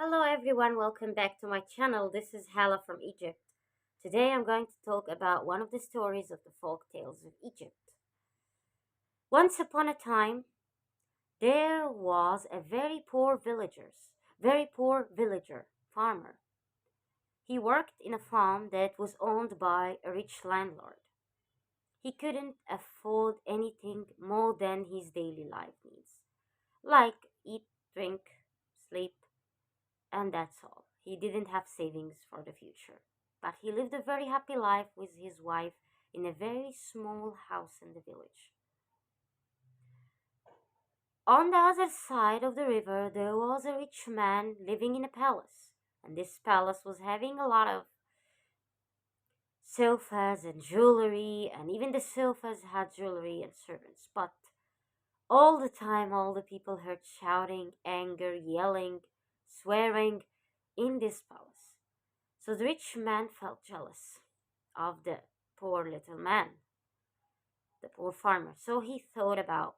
Hello everyone, welcome back to my channel. This is Hala from Egypt. Today I'm going to talk about one of the stories of the folk tales of Egypt. Once upon a time, there was a very poor villager, farmer. He worked in a farm that was owned by a rich landlord. He couldn't afford anything more than his daily life needs, like eat, drink, sleep, and that's all. He didn't have savings for the future, but he lived a very happy life with his wife in a very small house in the village. On the other side of the river, there was a rich man living in a palace, and this palace was having a lot of sofas and jewelry, and even the sofas had jewelry and servants. But all the time, all the people heard shouting, anger, yelling, swearing in this palace. So the rich man felt jealous of the poor little man, the poor farmer. So he thought about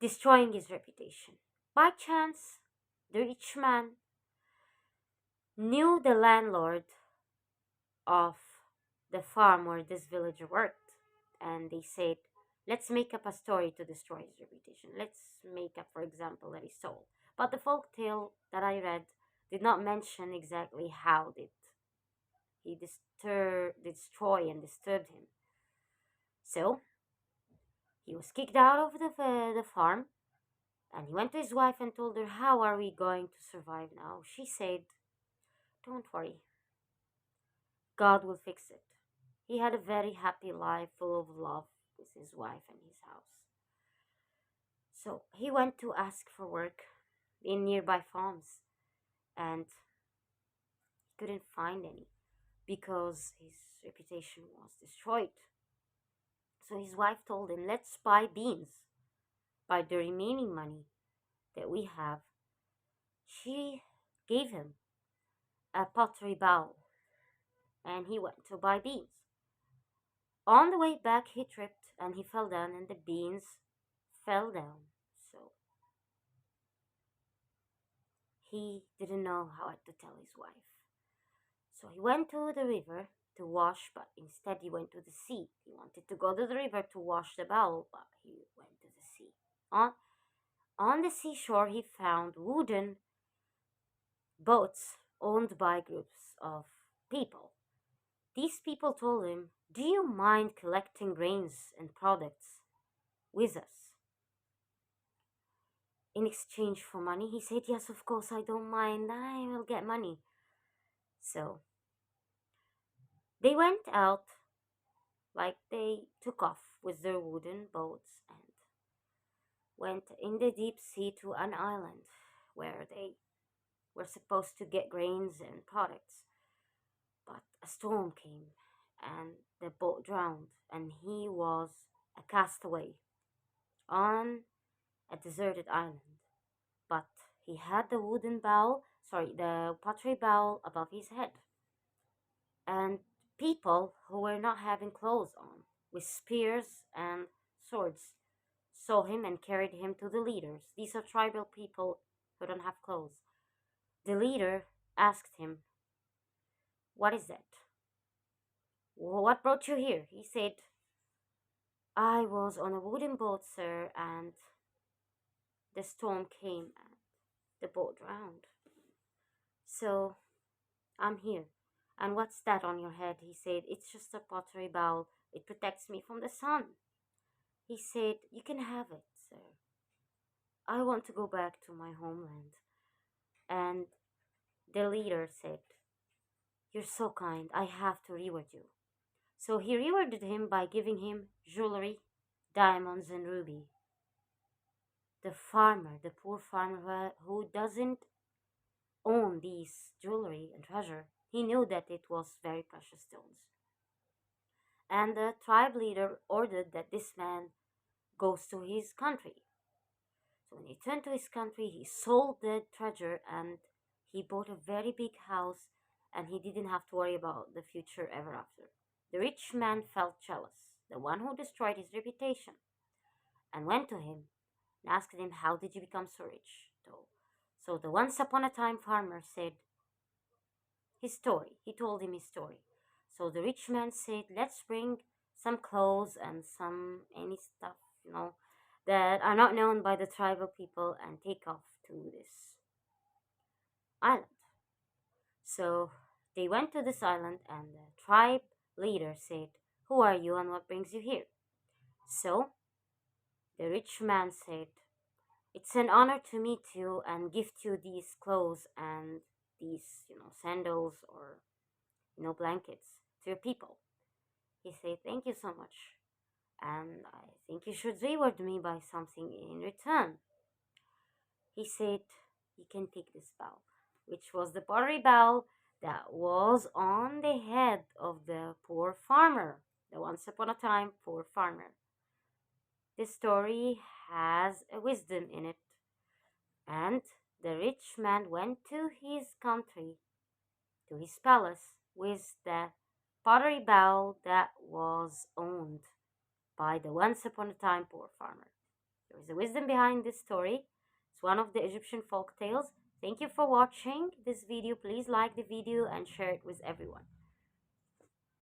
destroying his reputation. By chance, the rich man knew the landlord of the farm where this villager worked, and they said, let's make up a story to destroy his reputation. Let's make up, for example, that he stole. But the folk tale that I read did not mention exactly how did he destroy and disturbed him. So he was kicked out of the farm, and he went to his wife and told her, how are we going to survive now? She said, don't worry, God will fix it. He had a very happy life full of love with his wife and his house. So he went to ask for work in nearby farms, and he couldn't find any because his reputation was destroyed. So his wife told him, let's buy beans. By the remaining money that we have, she gave him a pottery bowl, and he went to buy beans. On the way back, he tripped and he fell down, and the beans fell down. So he didn't know how to tell his wife. So he went to the river to wash, but instead he went to the sea. He wanted to go to the river to wash the bowl, but he went to the sea. On the seashore, he found wooden boats owned by groups of people. These people told him, do you mind collecting grains and products with us in exchange for money? He said, yes, of course, I don't mind. I will get money. So they went out, like they took off with their wooden boats and went in the deep sea to an island where they were supposed to get grains and products. But a storm came and the boat drowned, and he was a castaway on a deserted island. But he had the pottery bowl above his head. And people who were not having clothes on, with spears and swords, saw him and carried him to the leaders. These are tribal people who don't have clothes. The leader asked him, what is that? What brought you here? He said, I was on a wooden boat, sir, and the storm came and the boat drowned. So I'm here. And what's that on your head? He said, it's just a pottery bowl. It protects me from the sun. He said, you can have it, sir. I want to go back to my homeland. And the leader said, you're so kind. I have to reward you. So he rewarded him by giving him jewelry, diamonds, and ruby. The farmer, the poor farmer who doesn't own these jewelry and treasure, he knew that it was very precious stones. And the tribe leader ordered that this man goes to his country. So when he returned to his country, he sold the treasure and he bought a very big house, and he didn't have to worry about the future ever after. The rich man felt jealous, the one who destroyed his reputation, and went to him and asked him, how did you become so rich? So the once upon a time farmer said his story. He told him his story. So the rich man said, "Let's bring some clothes and some any stuff, you know, that are not known by the tribal people and take off to this island." So they went to this island, and the tribe leader said, "Who are you and what brings you here?" So the rich man said, "It's an honor to meet you and gift you these clothes and these, sandals or, blankets to your people." He said, "Thank you so much. And I think you should reward me by something in return." He said, "You can take this bowl," which was the pottery bowl that was on the head of the poor farmer, the once upon a time poor farmer. This story has a wisdom in it. And the rich man went to his country, to his palace, with the pottery bowl that was owned by the once upon a time poor farmer. There is a wisdom behind this story. It's one of the Egyptian folk tales. Thank you for watching this video. Please like the video and share it with everyone.